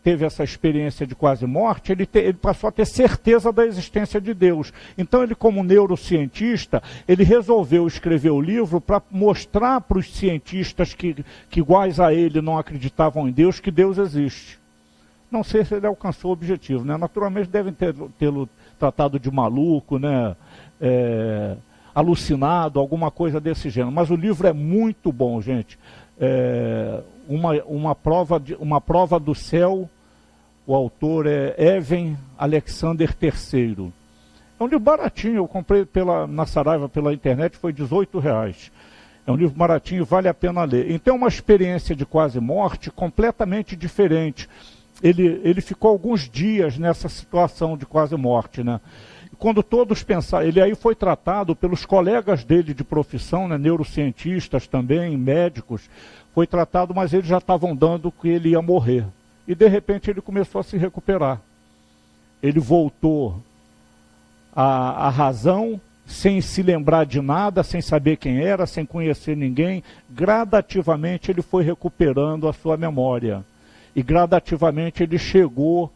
[SPEAKER 1] teve essa experiência de quase morte, ele passou a ter certeza da existência de Deus. Então ele, como neurocientista, ele resolveu escrever o livro para mostrar para os cientistas que iguais a ele não acreditavam em Deus, que Deus existe. Não sei se ele alcançou o objetivo, né? Naturalmente devem tê-lo tratado de maluco, né? Alucinado, alguma coisa desse gênero. Mas o livro é muito bom, gente. Uma prova do céu. O autor é Even Alexander III. É um livro baratinho, eu comprei na Saraiva pela internet, foi R$18. É um livro baratinho e vale a pena ler. Então é uma experiência de quase morte completamente diferente. Ele ficou alguns dias nessa situação de quase morte, né? Quando todos pensaram, ele aí foi tratado pelos colegas dele de profissão, né, neurocientistas também, médicos, foi tratado, mas eles já estavam dando que ele ia morrer. E de repente ele começou a se recuperar. Ele voltou à razão, sem se lembrar de nada, sem saber quem era, sem conhecer ninguém. Gradativamente ele foi recuperando a sua memória. E gradativamente ele chegou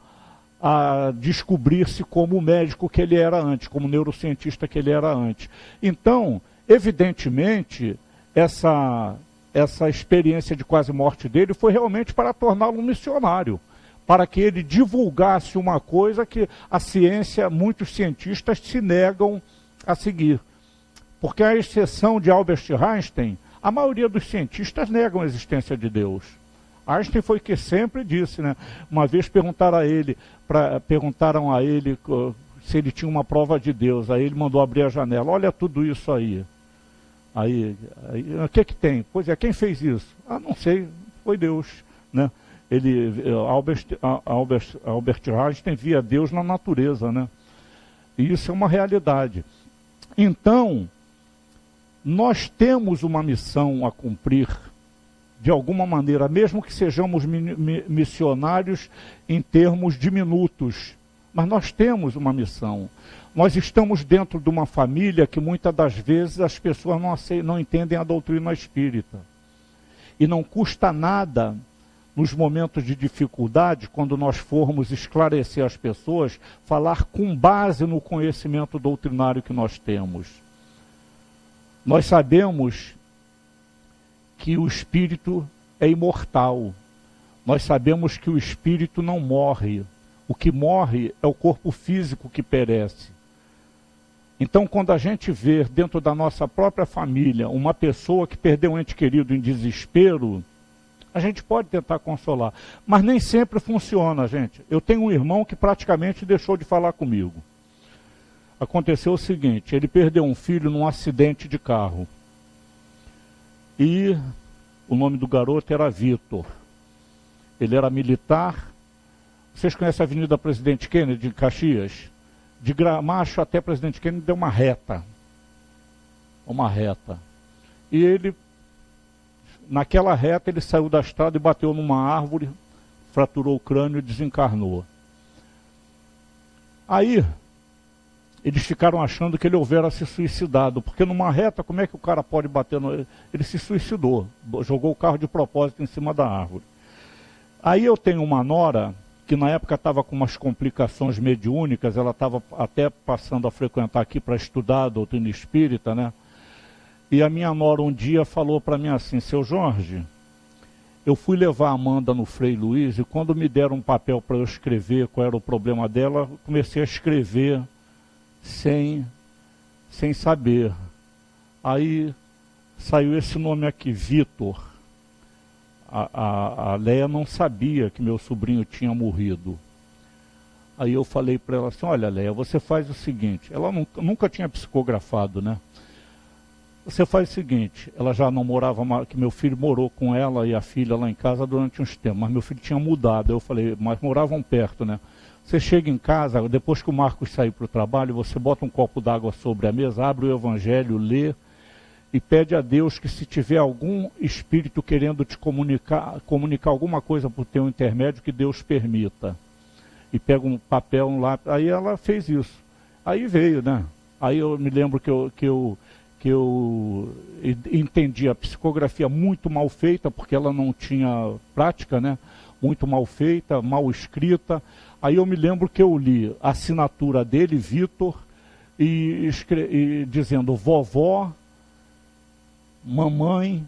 [SPEAKER 1] a descobrir-se como o médico que ele era antes, como o neurocientista que ele era antes. Então, evidentemente, essa experiência de quase morte dele foi realmente para torná-lo um missionário, para que ele divulgasse uma coisa que a ciência, muitos cientistas se negam a seguir. Porque, à exceção de Albert Einstein, a maioria dos cientistas negam a existência de Deus. Einstein foi que sempre disse, né? Uma vez perguntaram a ele se ele tinha uma prova de Deus. Aí ele mandou abrir a janela. Olha tudo isso aí. Aí o que tem? Pois é, quem fez isso? Ah, não sei, foi Deus, né? Albert Einstein via Deus na natureza, né? E isso é uma realidade. Então, nós temos uma missão a cumprir, de alguma maneira, mesmo que sejamos missionários em termos diminutos, mas nós temos uma missão. Nós estamos dentro de uma família que muitas das vezes as pessoas não entendem a doutrina espírita. E não custa nada, nos momentos de dificuldade, quando nós formos esclarecer as pessoas, falar com base no conhecimento doutrinário que nós temos. Nós sabemos que o espírito é imortal. Nós sabemos que o espírito não morre. O que morre é o corpo físico que perece. Então, quando a gente vê dentro da nossa própria família uma pessoa que perdeu um ente querido em desespero, a gente pode tentar consolar. Mas nem sempre funciona, gente. Eu tenho um irmão que praticamente deixou de falar comigo. Aconteceu o seguinte, ele perdeu um filho num acidente de carro. E o nome do garoto era Vitor. Ele era militar. Vocês conhecem a Avenida Presidente Kennedy, em Caxias? De Gramacho até Presidente Kennedy deu uma reta. Uma reta. E ele naquela reta ele saiu da estrada e bateu numa árvore, fraturou o crânio e desencarnou. Aí, eles ficaram achando que ele houvera se suicidado, porque numa reta, como é que o cara pode bater no... Ele se suicidou, jogou o carro de propósito em cima da árvore. Aí eu tenho uma nora, que na época estava com umas complicações mediúnicas, ela estava até passando a frequentar aqui para estudar a doutrina espírita, né? E a minha nora um dia falou para mim assim: seu Jorge, eu fui levar a Amanda no Frei Luiz e quando me deram um papel para eu escrever qual era o problema dela, eu comecei a escrever sem saber. Aí saiu esse nome aqui, Vitor. A Leia não sabia que meu sobrinho tinha morrido. Aí eu falei para ela assim: olha, Leia, você faz o seguinte. Ela nunca tinha psicografado, né? Você faz o seguinte, ela já não morava mais, que meu filho morou com ela e a filha lá em casa durante uns tempos, mas meu filho tinha mudado. Eu falei, mas moravam perto, né? Você chega em casa, depois que o Marcos sair para o trabalho, você bota um copo d'água sobre a mesa, abre o Evangelho, lê e pede a Deus que se tiver algum espírito querendo te comunicar alguma coisa por teu intermédio, que Deus permita. E pega um papel, um lápis. Aí ela fez isso. Aí veio, né? Aí eu me lembro que eu entendi a psicografia muito mal feita, porque ela não tinha prática, né? Muito mal feita, mal escrita. Aí eu me lembro que eu li a assinatura dele, Vitor, e dizendo vovó, mamãe,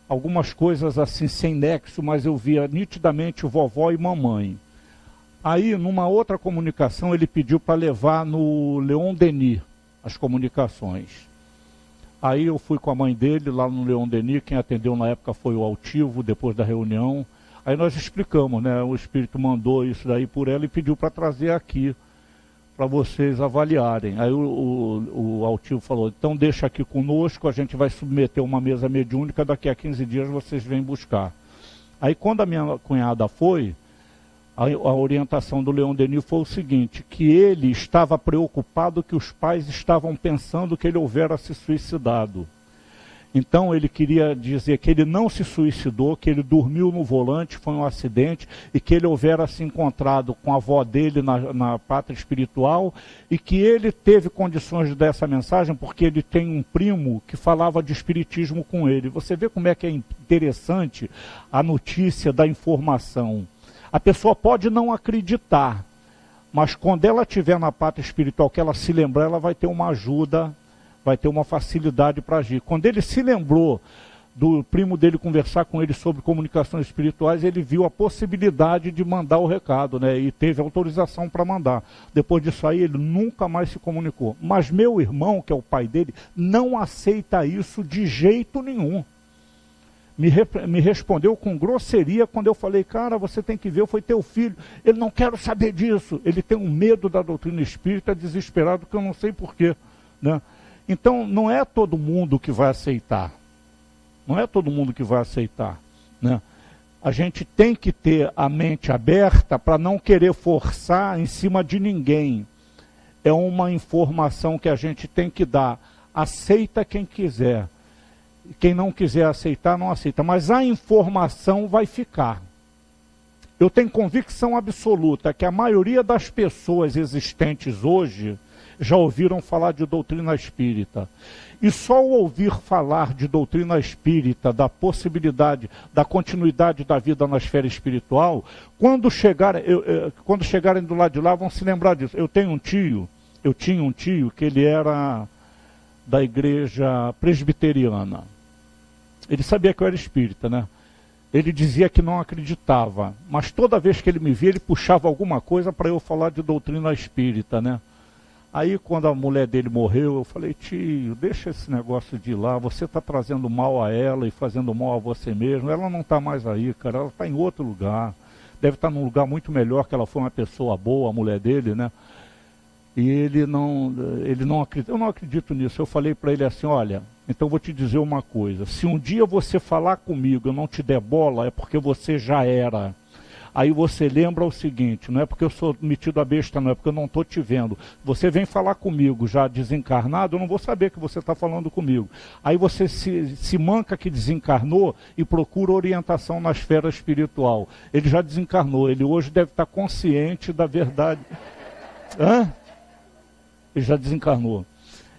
[SPEAKER 1] algumas coisas assim sem nexo, mas eu via nitidamente vovó e mamãe. Aí, numa outra comunicação, ele pediu para levar no Leon Denis as comunicações. Aí eu fui com a mãe dele lá no Leon Denis, quem atendeu na época foi o Altivo, depois da reunião. Aí nós explicamos, né? O espírito mandou isso daí por ela e pediu para trazer aqui, para vocês avaliarem. Aí o Altivo falou, então deixa aqui conosco, a gente vai submeter uma mesa mediúnica, daqui a 15 dias vocês vêm buscar. Aí quando a minha cunhada foi, a orientação do Leon Denis foi o seguinte, que ele estava preocupado que os pais estavam pensando que ele houvera se suicidado. Então ele queria dizer que ele não se suicidou, que ele dormiu no volante, foi um acidente, e que ele houvera se encontrado com a avó dele na pátria espiritual, e que ele teve condições de dar essa mensagem porque ele tem um primo que falava de espiritismo com ele. Você vê como é que é interessante a notícia da informação. A pessoa pode não acreditar, mas quando ela estiver na pátria espiritual, que ela se lembrar, ela vai ter uma ajuda, vai ter uma facilidade para agir. Quando ele se lembrou do primo dele conversar com ele sobre comunicações espirituais, ele viu a possibilidade de mandar o recado, né? E teve autorização para mandar. Depois disso aí, ele nunca mais se comunicou. Mas meu irmão, que é o pai dele, não aceita isso de jeito nenhum. Me respondeu com grosseria quando eu falei, cara, você tem que ver, foi teu filho. Ele não quer saber disso. Ele tem um medo da doutrina espírita, desesperado, que eu não sei porquê, né? Então, não é todo mundo que vai aceitar. Não é todo mundo que vai aceitar, né? A gente tem que ter a mente aberta para não querer forçar em cima de ninguém. É uma informação que a gente tem que dar. Aceita quem quiser. Quem não quiser aceitar, não aceita. Mas a informação vai ficar. Eu tenho convicção absoluta que a maioria das pessoas existentes hoje já ouviram falar de doutrina espírita. E só o ouvir falar de doutrina espírita, da possibilidade, da continuidade da vida na esfera espiritual, quando chegarem do lado de lá, vão se lembrar disso. Eu tinha um tio que ele era da igreja presbiteriana. Ele sabia que eu era espírita, né? Ele dizia que não acreditava, mas toda vez que ele me via, ele puxava alguma coisa para eu falar de doutrina espírita, né? Aí quando a mulher dele morreu, eu falei, tio, deixa esse negócio de ir lá, você está trazendo mal a ela e fazendo mal a você mesmo, ela não está mais aí, cara, ela está em outro lugar, deve estar num lugar muito melhor, que ela foi uma pessoa boa, a mulher dele, né? E ele não acredita, eu não acredito nisso. Eu falei para ele assim, olha, então vou te dizer uma coisa, se um dia você falar comigo e eu não te der bola, é porque você já era. Aí você lembra o seguinte, não é porque eu sou metido a besta, não é porque eu não estou te vendo. Você vem falar comigo já desencarnado, eu não vou saber que você está falando comigo. Aí você se manca que desencarnou e procura orientação na esfera espiritual. Ele já desencarnou, ele hoje deve estar consciente da verdade. Hã? Ele já desencarnou.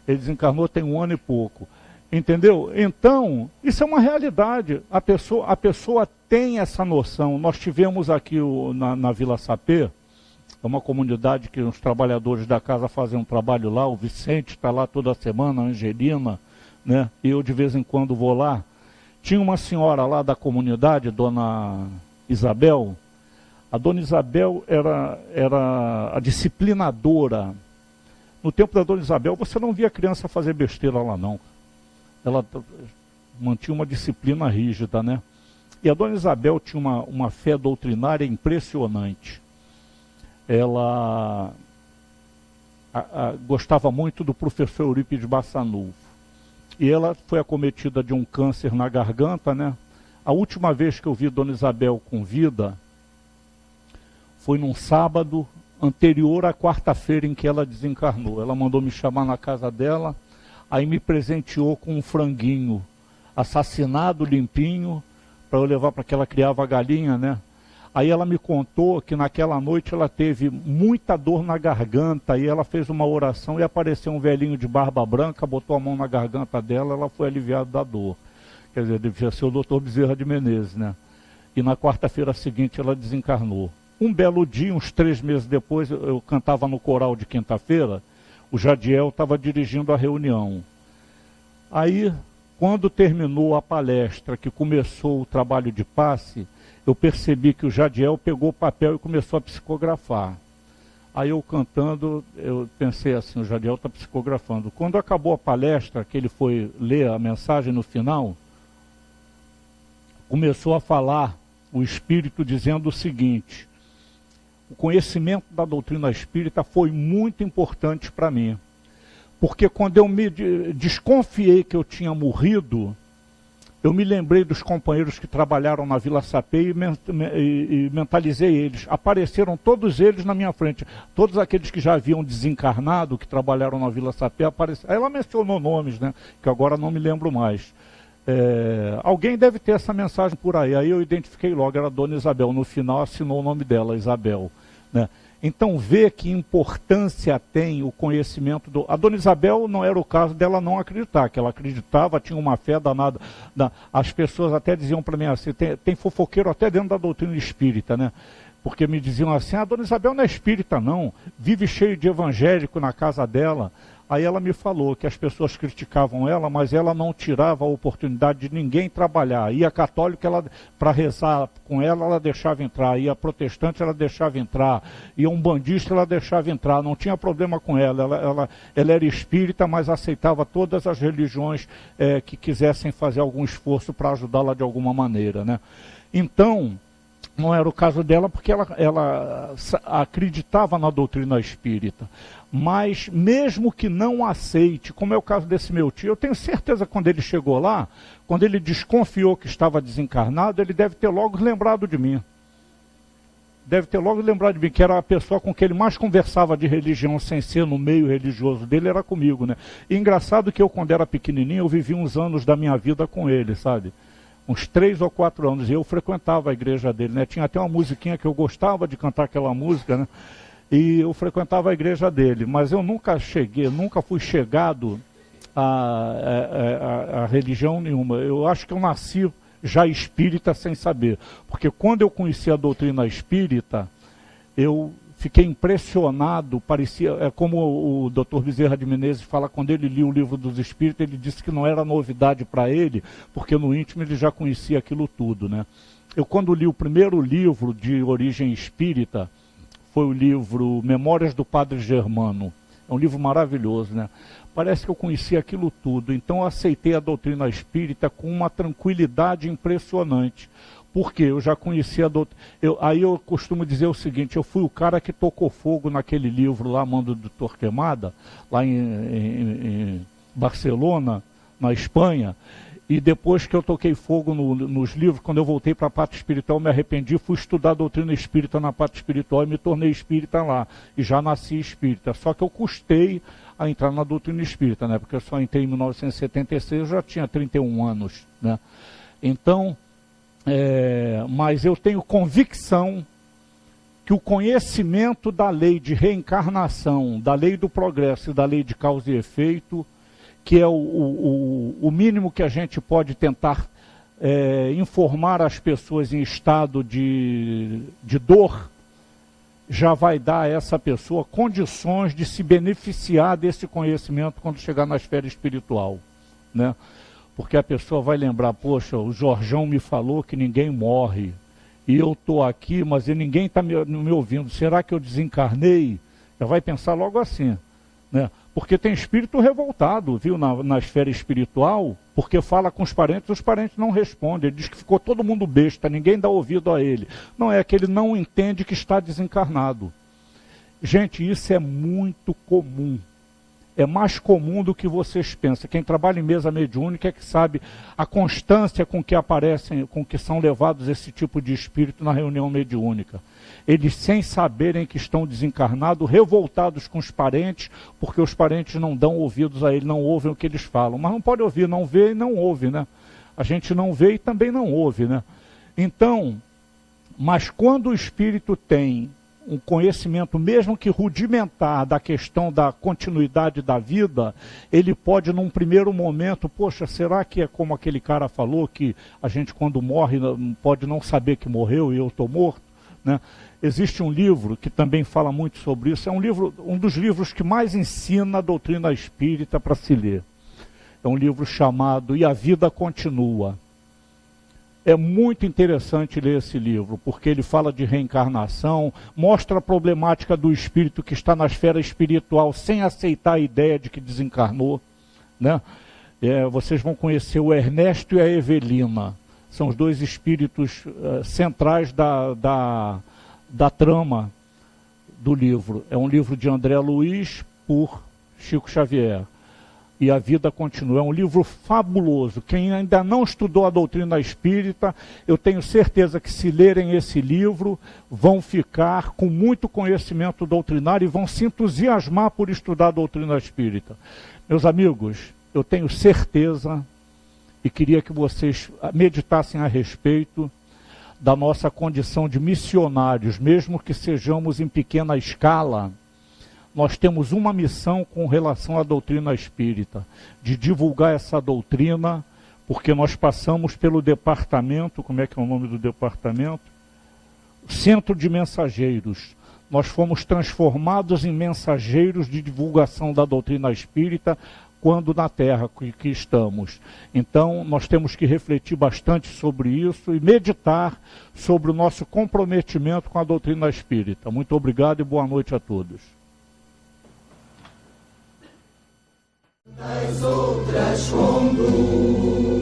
[SPEAKER 1] Ele desencarnou tem 1 ano e pouco. Entendeu? Então, isso é uma realidade. A pessoa tem essa noção. Nós tivemos aqui na Vila Sapê, é uma comunidade que os trabalhadores da casa fazem um trabalho lá, o Vicente está lá toda semana, a Angelina, né? E eu de vez em quando vou lá. Tinha uma senhora lá da comunidade, dona Isabel. A dona Isabel era a disciplinadora. No tempo da dona Isabel, você não via criança fazer besteira lá não. Ela mantinha uma disciplina rígida, né? E a dona Isabel tinha uma fé doutrinária impressionante. Ela gostava muito do professor Eurípides Bassanufo. E ela foi acometida de um câncer na garganta, né? A última vez que eu vi dona Isabel com vida foi num sábado anterior à quarta-feira em que ela desencarnou. Ela mandou me chamar na casa dela. Aí me presenteou com um franguinho assassinado, limpinho, para eu levar para que ela criava a galinha, né? Aí ela me contou que naquela noite ela teve muita dor na garganta, e ela fez uma oração e apareceu um velhinho de barba branca, botou a mão na garganta dela, ela foi aliviada da dor. Quer dizer, devia ser o doutor Bezerra de Menezes, né? E na quarta-feira seguinte ela desencarnou. Um belo dia, uns 3 meses depois, eu cantava no coral de quinta-feira. O Jadiel estava dirigindo a reunião. Aí, quando terminou a palestra, que começou o trabalho de passe, eu percebi que o Jadiel pegou o papel e começou a psicografar. Aí eu cantando, eu pensei assim, o Jadiel está psicografando. Quando acabou a palestra, que ele foi ler a mensagem no final, começou a falar o Espírito dizendo o seguinte: o conhecimento da doutrina espírita foi muito importante para mim. Porque quando eu me desconfiei que eu tinha morrido, eu me lembrei dos companheiros que trabalharam na Vila Sapê e mentalizei eles. Apareceram todos eles na minha frente. Todos aqueles que já haviam desencarnado, que trabalharam na Vila Sapê, apareceram. Aí ela mencionou nomes, né, que agora não me lembro mais. Alguém deve ter essa mensagem por aí. Aí eu identifiquei logo, era a dona Isabel. No final assinou o nome dela, Isabel, né? Então vê que importância tem o conhecimento do... A dona Isabel não era o caso dela não acreditar, que ela acreditava, tinha uma fé danada. As pessoas até diziam para mim assim, tem fofoqueiro até dentro da doutrina espírita, né? Porque me diziam assim, a dona Isabel não é espírita não, vive cheio de evangélico na casa dela. Aí ela me falou que as pessoas criticavam ela, mas ela não tirava a oportunidade de ninguém trabalhar. E a católica, para rezar com ela deixava entrar. E a protestante, ela deixava entrar. E a umbandista, ela deixava entrar. Não tinha problema com ela. Ela era espírita, mas aceitava todas as religiões que quisessem fazer algum esforço para ajudá-la de alguma maneira, né? Então... não era o caso dela porque ela acreditava na doutrina espírita. Mas mesmo que não aceite, como é o caso desse meu tio, eu tenho certeza que quando ele chegou lá, quando ele desconfiou que estava desencarnado, ele deve ter logo lembrado de mim. Deve ter logo lembrado de mim, que era a pessoa com quem ele mais conversava de religião, sem ser no meio religioso dele, era comigo, né? E engraçado que eu, quando era pequenininho, eu vivi uns anos da minha vida com ele, sabe? Uns 3 ou 4 anos, e eu frequentava a igreja dele, né? Tinha até uma musiquinha que eu gostava de cantar aquela música, né? E eu frequentava a igreja dele, mas eu nunca fui chegado a religião nenhuma. Eu acho que eu nasci já espírita sem saber, porque quando eu conheci a doutrina espírita, eu fiquei impressionado, parecia, como o Dr. Bezerra de Menezes fala, quando ele lia o Livro dos Espíritos, ele disse que não era novidade para ele, porque no íntimo ele já conhecia aquilo tudo, né? Eu, quando li o primeiro livro de origem espírita, foi o livro Memórias do Padre Germano. É um livro maravilhoso, né? Parece que eu conhecia aquilo tudo, então eu aceitei a doutrina espírita com uma tranquilidade impressionante. Porque eu já conhecia a doutrina. Aí eu costumo dizer o seguinte, eu fui o cara que tocou fogo naquele livro lá, Mando do Torquemada, lá em Barcelona, na Espanha. E depois que eu toquei fogo nos livros, quando eu voltei para a parte espiritual, me arrependi, fui estudar a doutrina espírita na parte espiritual e me tornei espírita lá. E já nasci espírita. Só que eu custei a entrar na doutrina espírita, né? Porque eu só entrei em 1976, eu já tinha 31 anos, né? Então, mas eu tenho convicção que o conhecimento da lei de reencarnação, da lei do progresso e da lei de causa e efeito, que é o mínimo que a gente pode tentar informar as pessoas em estado de dor, já vai dar a essa pessoa condições de se beneficiar desse conhecimento quando chegar na esfera espiritual, né? Porque a pessoa vai lembrar, poxa, o Jorjão me falou que ninguém morre, e eu estou aqui, mas ninguém está me ouvindo, será que eu desencarnei? Já vai pensar logo assim, né? Porque tem espírito revoltado, viu, na esfera espiritual, porque fala com os parentes não respondem, ele diz que ficou todo mundo besta, ninguém dá ouvido a ele. Não é que ele não entende que está desencarnado. Gente, isso é muito comum. É mais comum do que vocês pensam. Quem trabalha em mesa mediúnica é que sabe a constância com que aparecem, com que são levados esse tipo de espírito na reunião mediúnica. Eles, sem saberem que estão desencarnados, revoltados com os parentes, porque os parentes não dão ouvidos a ele, não ouvem o que eles falam. Mas não pode ouvir, não vê e não ouve, né? A gente não vê e também não ouve, né? Então, mas quando o espírito tem um conhecimento, mesmo que rudimentar, da questão da continuidade da vida, ele pode, num primeiro momento, poxa, será que é como aquele cara falou, que a gente, quando morre, pode não saber que morreu e eu estou morto, né? Existe um livro que também fala muito sobre isso, é um dos livros que mais ensina a doutrina espírita para se ler. É um livro chamado E a Vida Continua. É muito interessante ler esse livro, porque ele fala de reencarnação, mostra a problemática do espírito que está na esfera espiritual sem aceitar a ideia de que desencarnou, né? Vocês vão conhecer o Ernesto e a Evelina. São os dois espíritos centrais da trama do livro. É um livro de André Luiz por Chico Xavier. E a Vida Continua. É um livro fabuloso. Quem ainda não estudou a doutrina espírita, eu tenho certeza que, se lerem esse livro, vão ficar com muito conhecimento doutrinário e vão se entusiasmar por estudar a doutrina espírita. Meus amigos, eu tenho certeza e queria que vocês meditassem a respeito da nossa condição de missionários, mesmo que sejamos em pequena escala. Nós temos uma missão com relação à doutrina espírita, de divulgar essa doutrina, porque nós passamos pelo departamento, como é que é o nome do departamento? Centro de Mensageiros. Nós fomos transformados em mensageiros de divulgação da doutrina espírita quando na Terra que estamos. Então, nós temos que refletir bastante sobre isso e meditar sobre o nosso comprometimento com a doutrina espírita. Muito obrigado e boa noite a todos.
[SPEAKER 2] Das outras conduz.